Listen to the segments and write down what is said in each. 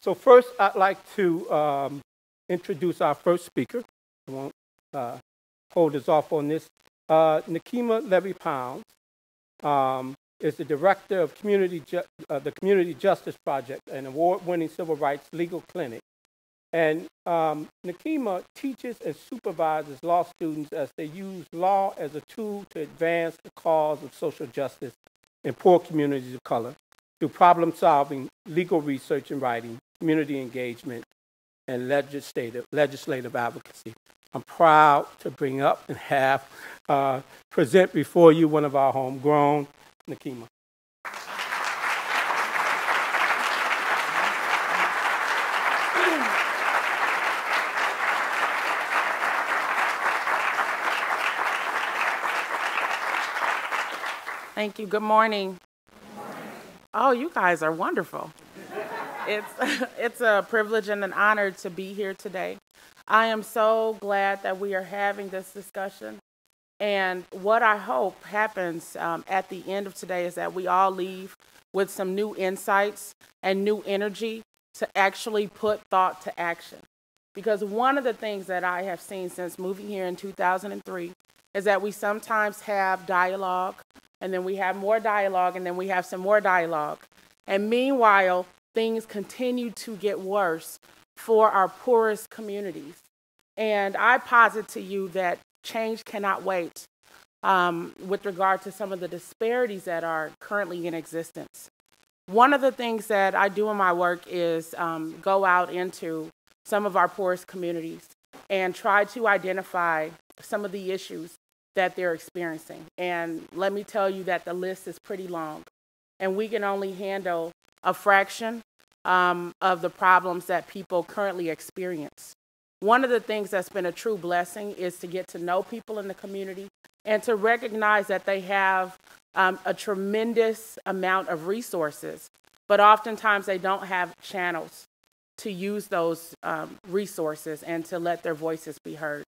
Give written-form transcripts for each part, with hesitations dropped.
So first, I'd like to introduce our first speaker. I won't hold us off on this. NekimaLevy Pounds is the director of the Community Justice Project, an award-winning civil rights legal clinic. And Nekima teaches and supervises law students as they use law as a tool to advance the cause of social justice in poor communities of color through problem-solving, legal research and writing, community engagement, and legislative advocacy. I'm proud to bring up and have present before you one of our homegrown, Nekima. Thank you. Good morning. Oh, you guys are wonderful. It's a privilege and an honor to be here today. I am so glad that we are having this discussion. And what I hope happens at the end of today is that we all leave with some new insights and new energy to actually put thought to action. Because one of the things that I have seen since moving here in 2003 is that we sometimes have dialogue, and then we have more dialogue, and then we have some more dialogue. And meanwhile, things continue to get worse for our poorest communities. And I posit to you that change cannot wait with regard to some of the disparities that are currently in existence. One of the things that I do in my work is go out into some of our poorest communities and try to identify some of the issues that they're experiencing. And let me tell you that the list is pretty long, and we can only handle a fraction of the problems that people currently experience. One of the things that's been a true blessing is to get to know people in the community and to recognize that they have a tremendous amount of resources, but oftentimes they don't have channels to use those resources and to let their voices be heard.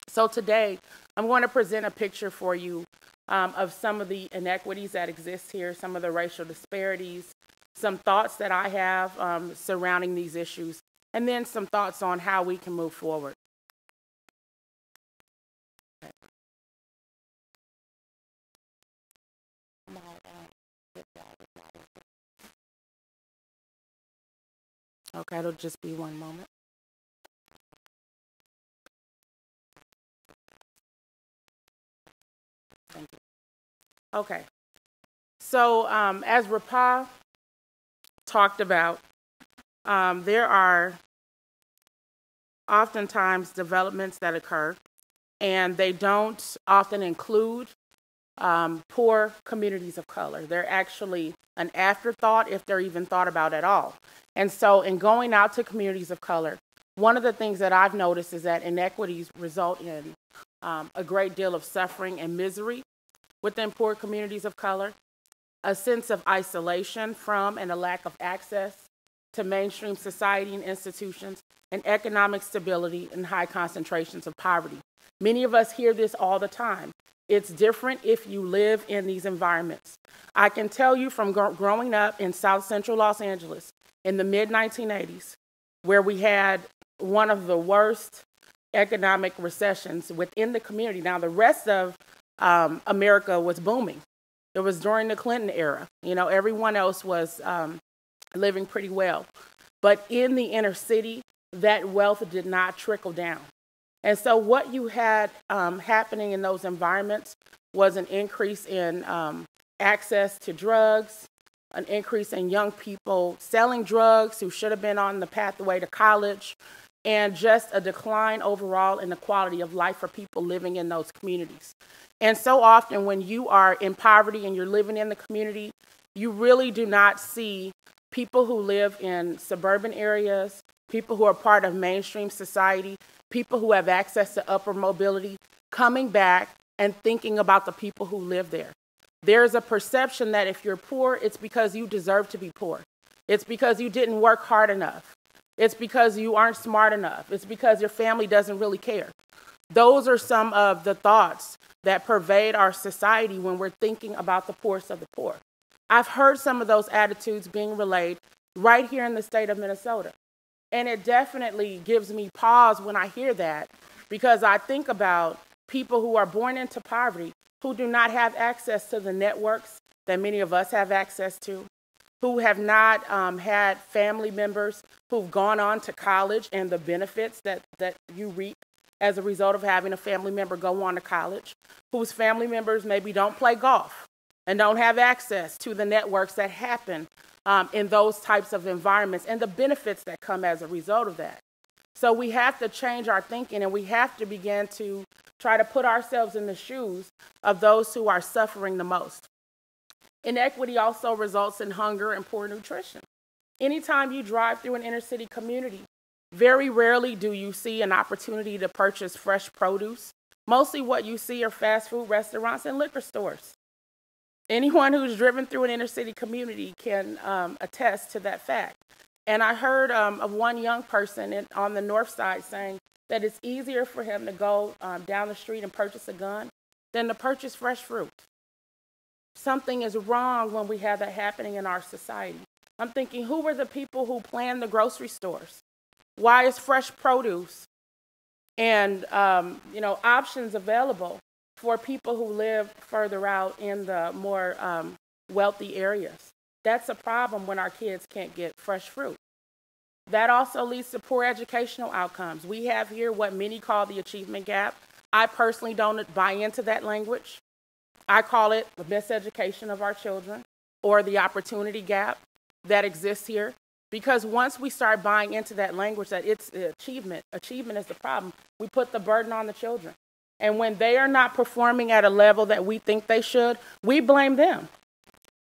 So today, I'm going to present a picture for you of some of the inequities that exist here, some of the racial disparities, some thoughts that I have surrounding these issues, and then some thoughts on how we can move forward. Okay, it'll just be one moment. Thank you. Okay, so as Rapa talked about, there are oftentimes developments that occur, and they don't often include poor communities of color. They're actually an afterthought if they're even thought about at all. And so in going out to communities of color, one of the things that I've noticed is that inequities result in a great deal of suffering and misery within poor communities of color, a sense of isolation from and a lack of access to mainstream society and institutions, and economic stability and high concentrations of poverty. Many of us hear this all the time. It's different if you live in these environments. I can tell you from growing up in South Central Los Angeles in the mid-1980s, where we had one of the worst economic recessions within the community. Now, the rest of America was booming. It was during the Clinton era. You know, everyone else was living pretty well. But in the inner city, that wealth did not trickle down. And so what you had happening in those environments was an increase in access to drugs, an increase in young people selling drugs who should have been on the pathway to college, and just a decline overall in the quality of life for people living in those communities. And so often when you are in poverty and you're living in the community, you really do not see people who live in suburban areas, people who are part of mainstream society, people who have access to upper mobility, coming back and thinking about the people who live there. There's a perception that if you're poor, it's because you deserve to be poor. It's because you didn't work hard enough. It's because you aren't smart enough. It's because your family doesn't really care. Those are some of the thoughts that pervade our society when we're thinking about the poorest of the poor. I've heard some of those attitudes being relayed right here in the state of Minnesota. And it definitely gives me pause when I hear that, because I think about people who are born into poverty, who do not have access to the networks that many of us have access to, who have not had family members who've gone on to college and the benefits that you reap as a result of having a family member go on to college, whose family members maybe don't play golf and don't have access to the networks that happen in those types of environments and the benefits that come as a result of that. So we have to change our thinking, and we have to begin to try to put ourselves in the shoes of those who are suffering the most. Inequity also results in hunger and poor nutrition. Anytime you drive through an inner city community, very rarely do you see an opportunity to purchase fresh produce. Mostly what you see are fast food restaurants and liquor stores. Anyone who's driven through an inner city community can attest to that fact. And I heard of one young person on the north side saying that it's easier for him to go down the street and purchase a gun than to purchase fresh fruit. Something is wrong when we have that happening in our society. I'm thinking, who were the people who planned the grocery stores? Why is fresh produce and options available for people who live further out in the more wealthy areas? That's a problem when our kids can't get fresh fruit. That also leads to poor educational outcomes. We have here what many call the achievement gap. I personally don't buy into that language. I call it the miseducation of our children, or the opportunity gap that exists here. Because once we start buying into that language that it's achievement is the problem, we put the burden on the children. And when they are not performing at a level that we think they should, we blame them.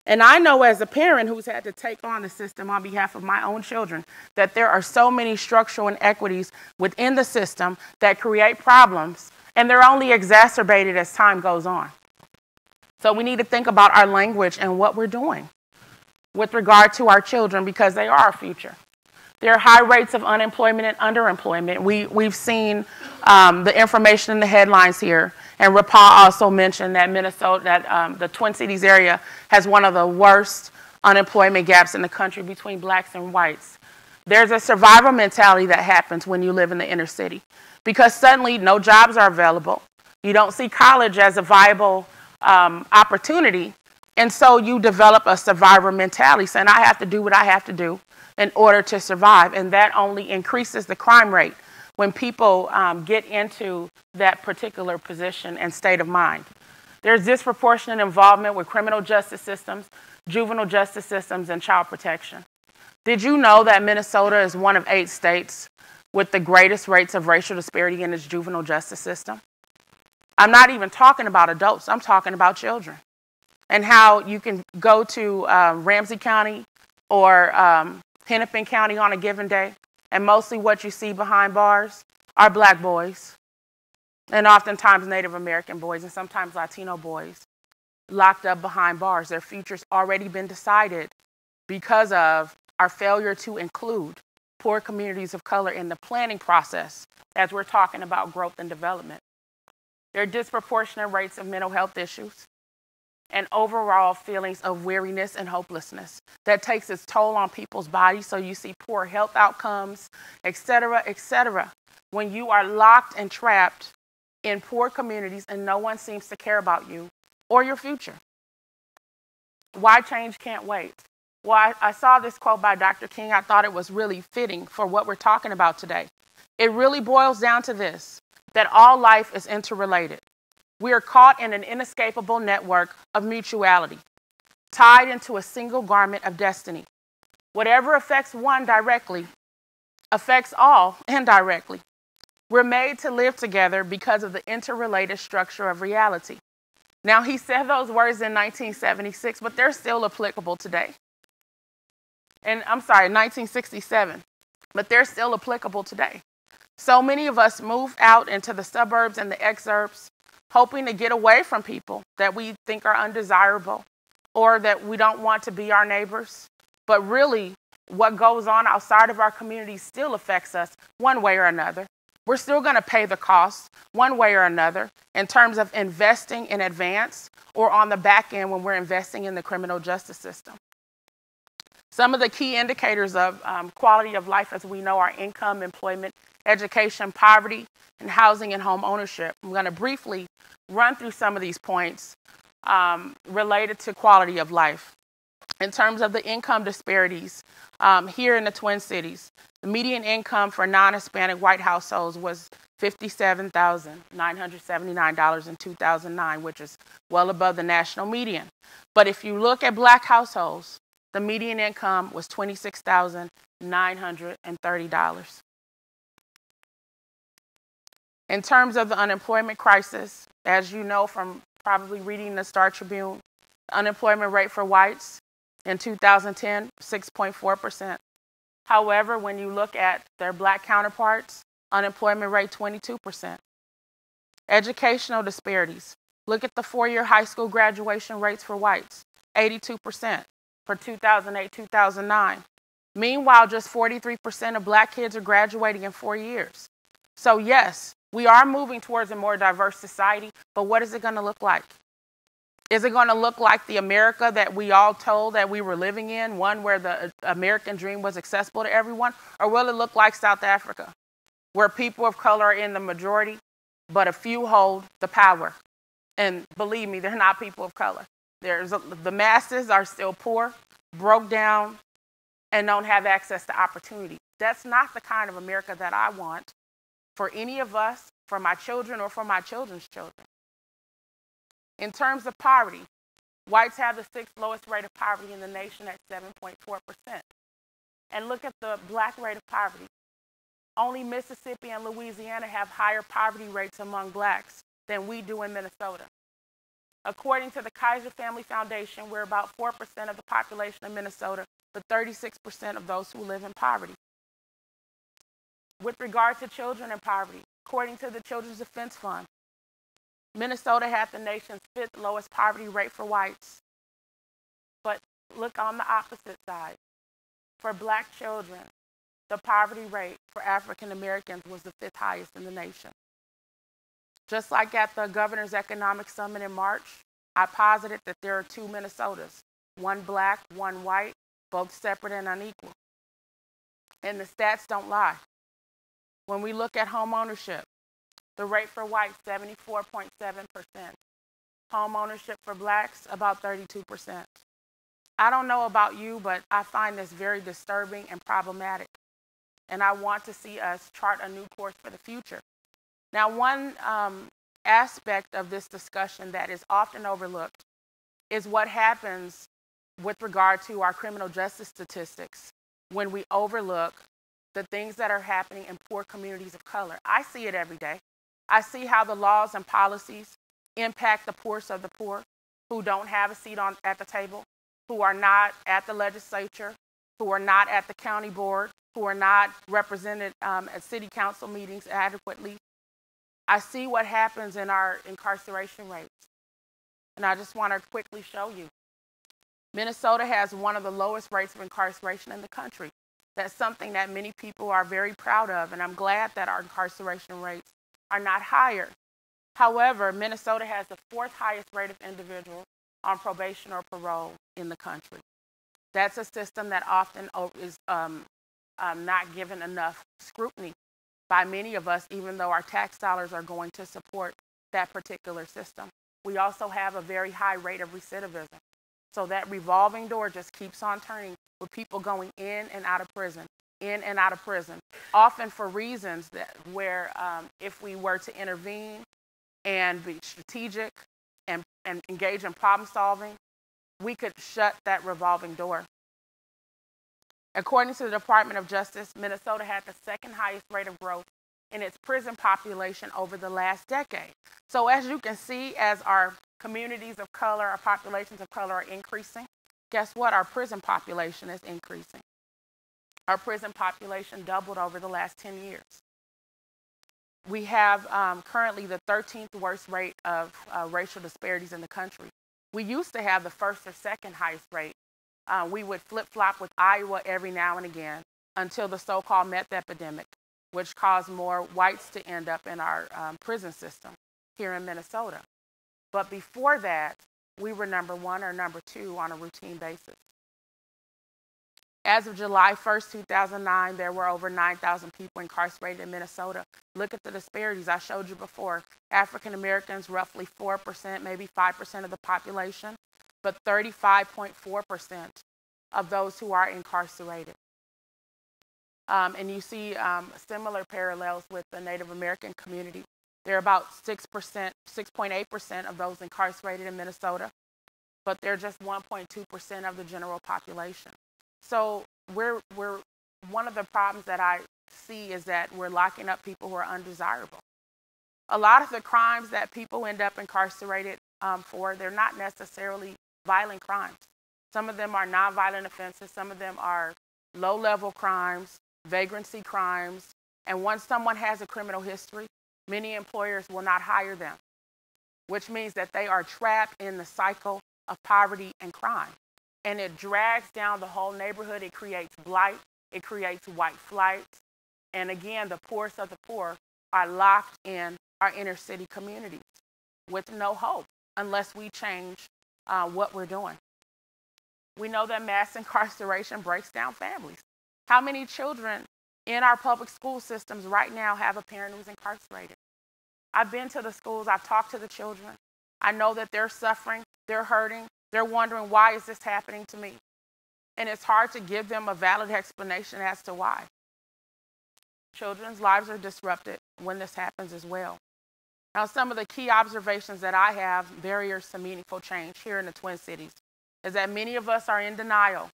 And I know as a parent who's had to take on the system on behalf of my own children, that there are so many structural inequities within the system that create problems, and they're only exacerbated as time goes on. So we need to think about our language and what we're doing with regard to our children, because they are our future. There are high rates of unemployment and underemployment. We've seen the information in the headlines here, and Rapal also mentioned that the Twin Cities area has one of the worst unemployment gaps in the country between blacks and whites. There's a survival mentality that happens when you live in the inner city, because suddenly no jobs are available. You don't see college as a viable opportunity, and so you develop a survivor mentality, saying I have to do what I have to do in order to survive, and that only increases the crime rate when people get into that particular position and state of mind. There's disproportionate involvement with criminal justice systems, juvenile justice systems, and child protection. Did you know that Minnesota is one of 8 states with the greatest rates of racial disparity in its juvenile justice system? I'm not even talking about adults, I'm talking about children. And how you can go to Ramsey County or Hennepin County on a given day, and mostly what you see behind bars are black boys, and oftentimes Native American boys, and sometimes Latino boys, locked up behind bars. Their future's already been decided because of our failure to include poor communities of color in the planning process as we're talking about growth and development. There are disproportionate rates of mental health issues and overall feelings of weariness and hopelessness that takes its toll on people's bodies. So you see poor health outcomes, et cetera, when you are locked and trapped in poor communities and no one seems to care about you or your future. Why change can't wait? Well, I saw this quote by Dr. King. I thought it was really fitting for what we're talking about today. It really boils down to this, that all life is interrelated. We are caught in an inescapable network of mutuality, tied into a single garment of destiny. Whatever affects one directly affects all indirectly. We're made to live together because of the interrelated structure of reality. Now, he said those words in 1976, but they're still applicable today. 1967, but they're still applicable today. So many of us move out into the suburbs and the exurbs, hoping to get away from people that we think are undesirable or that we don't want to be our neighbors. But really, what goes on outside of our community still affects us one way or another. We're still going to pay the cost one way or another in terms of investing in advance or on the back end when we're investing in the criminal justice system. Some of the key indicators of quality of life, as we know, are income, employment, education, poverty, and housing and home ownership. I'm going to briefly run through some of these points related to quality of life. In terms of the income disparities, here in the Twin Cities, the median income for non-Hispanic white households was $57,979 in 2009, which is well above the national median. But if you look at black households, the median income was $26,930. In terms of the unemployment crisis, as you know from probably reading the Star Tribune, the unemployment rate for whites in 2010, 6.4%. However, when you look at their black counterparts, unemployment rate 22%. Educational disparities. Look at the four-year high school graduation rates for whites, 82% for 2008-2009. Meanwhile, just 43% of black kids are graduating in 4 years. So yes, we are moving towards a more diverse society, but what is it going to look like? Is it going to look like the America that we all told that we were living in, one where the American dream was accessible to everyone? Or will it look like South Africa, where people of color are in the majority, but a few hold the power? And believe me, they're not people of color. The masses are still poor, broke down, and don't have access to opportunity. That's not the kind of America that I want for any of us, for my children, or for my children's children. In terms of poverty, whites have the sixth lowest rate of poverty in the nation at 7.4%. And look at the black rate of poverty. Only Mississippi and Louisiana have higher poverty rates among blacks than we do in Minnesota. According to the Kaiser Family Foundation, we're about 4% of the population of Minnesota, but 36% of those who live in poverty. With regard to children in poverty, according to the Children's Defense Fund, Minnesota had the nation's fifth lowest poverty rate for whites. But look on the opposite side. For black children, the poverty rate for African Americans was the fifth highest in the nation. Just like at the Governor's Economic Summit in March, I posited that there are two Minnesotas, one black, one white, both separate and unequal. And the stats don't lie. When we look at home ownership, the rate for whites, 74.7%. Home ownership for blacks, about 32%. I don't know about you, but I find this very disturbing and problematic. And I want to see us chart a new course for the future. Now, one aspect of this discussion that is often overlooked is what happens with regard to our criminal justice statistics when we overlook the things that are happening in poor communities of color. I see it every day. I see how the laws and policies impact the poorest of the poor, who don't have a seat at the table, who are not at the legislature, who are not at the county board, who are not represented at city council meetings adequately. I see what happens in our incarceration rates. And I just want to quickly show you. Minnesota has one of the lowest rates of incarceration in the country. That's something that many people are very proud of, and I'm glad that our incarceration rates are not higher. However, Minnesota has the fourth highest rate of individuals on probation or parole in the country. That's a system that often is not given enough scrutiny by many of us, even though our tax dollars are going to support that particular system. We also have a very high rate of recidivism. So that revolving door just keeps on turning with people going in and out of prison, often for reasons where if we were to intervene and be strategic and engage in problem solving, we could shut that revolving door. According to the Department of Justice, Minnesota had the second highest rate of growth in its prison population over the last decade. So as you can see, as our communities of color, our populations of color are increasing, guess what? Our prison population is increasing. Our prison population doubled over the last 10 years. We have currently the 13th worst rate of racial disparities in the country. We used to have the first or second highest rate. We would flip-flop with Iowa every now and again until the so-called meth epidemic, which caused more whites to end up in our prison system here in Minnesota. But before that, we were number one or number two on a routine basis. As of July 1st, 2009, there were over 9,000 people incarcerated in Minnesota. Look at the disparities I showed you before. African Americans, roughly 4%, maybe 5% of the population, but 35.4% of those who are incarcerated. And you see similar parallels with the Native American community. They're about 6%, 6.8% of those incarcerated in Minnesota, but they're just 1.2% of the general population. So one of the problems that I see is that we're locking up people who are undesirable. A lot of the crimes that people end up incarcerated for, they're not necessarily violent crimes. Some of them are nonviolent offenses. Some of them are low-level crimes, vagrancy crimes. And once someone has a criminal history, many employers will not hire them, which means that they are trapped in the cycle of poverty and crime. And it drags down the whole neighborhood. It creates blight. It creates white flight. And again, the poorest of the poor are locked in our inner city communities with no hope unless we change what we're doing. We know that mass incarceration breaks down families. How many children in our public school systems right now have a parent who's incarcerated? I've been to the schools. I've talked to the children. I know that they're suffering. They're hurting. They're wondering, why is this happening to me? And it's hard to give them a valid explanation as to why. Children's lives are disrupted when this happens as well. Now, some of the key observations that I have, barriers to meaningful change here in the Twin Cities, is that many of us are in denial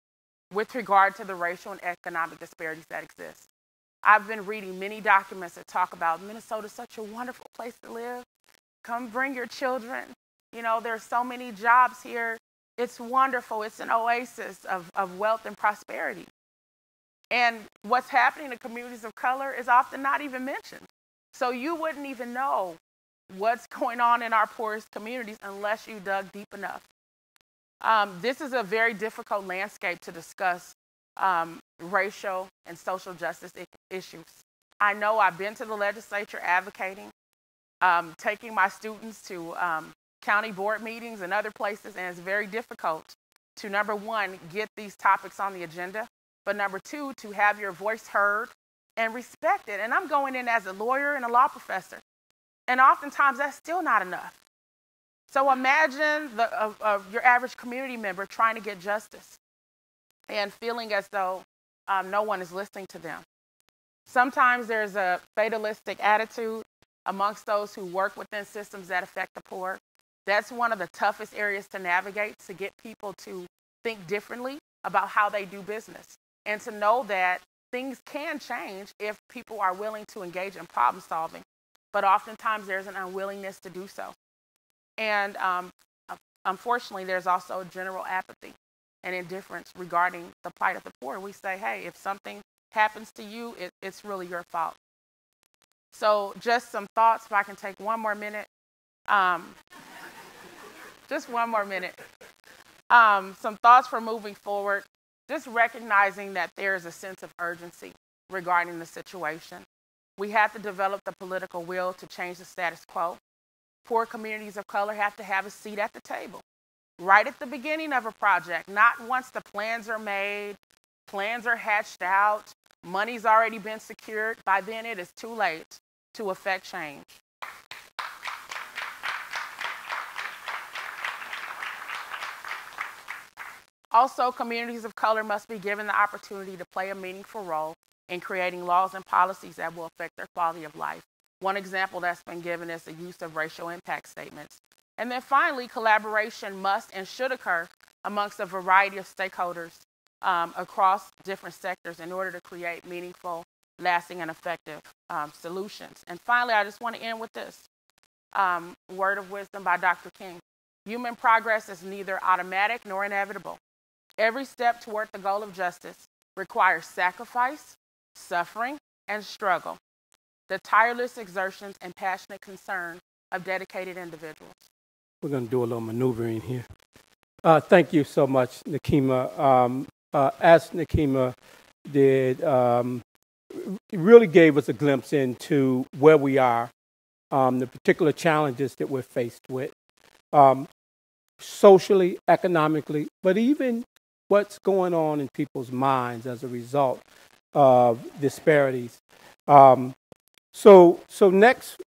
with regard to the racial and economic disparities that exist. I've been reading many documents that talk about Minnesota's such a wonderful place to live. Come bring your children. You know, there's so many jobs here. It's wonderful. It's an oasis of wealth and prosperity. And what's happening in communities of color is often not even mentioned. So you wouldn't even know what's going on in our poorest communities unless you dug deep enough. This is a very difficult landscape to discuss racial and social justice issues. I know I've been to the legislature advocating, taking my students to county board meetings and other places, and it's very difficult to, number one, get these topics on the agenda, but number two, to have your voice heard and respected. And I'm going in as a lawyer and a law professor, and oftentimes that's still not enough. So imagine your average community member trying to get justice and feeling as though no one is listening to them. Sometimes there's a fatalistic attitude amongst those who work within systems that affect the poor. That's one of the toughest areas to navigate, to get people to think differently about how they do business and to know that things can change if people are willing to engage in problem solving. But oftentimes there's an unwillingness to do so. And unfortunately, there's also general apathy and indifference regarding the plight of the poor. We say, hey, if something happens to you, it's really your fault. So just some thoughts, if I can take one more minute. Just one more minute. Some thoughts for moving forward. Just recognizing that there is a sense of urgency regarding the situation. We have to develop the political will to change the status quo. Poor communities of color have to have a seat at the table, right at the beginning of a project, not once the plans are made, plans are hatched out, money's already been secured. By then it is too late to affect change. Also, communities of color must be given the opportunity to play a meaningful role in creating laws and policies that will affect their quality of life. One example that's been given is the use of racial impact statements. And then finally, collaboration must and should occur amongst a variety of stakeholders across different sectors in order to create meaningful, lasting, and effective solutions. And finally, I just want to end with this word of wisdom by Dr. King. Human progress is neither automatic nor inevitable. Every step toward the goal of justice requires sacrifice, suffering, and struggle, the tireless exertions and passionate concern of dedicated individuals. We're going to do a little maneuvering here. Thank you so much, Nekima. As Nekima did, it really gave us a glimpse into where we are, the particular challenges that we're faced with, socially, economically, but even what's going on in people's minds as a result of disparities. So next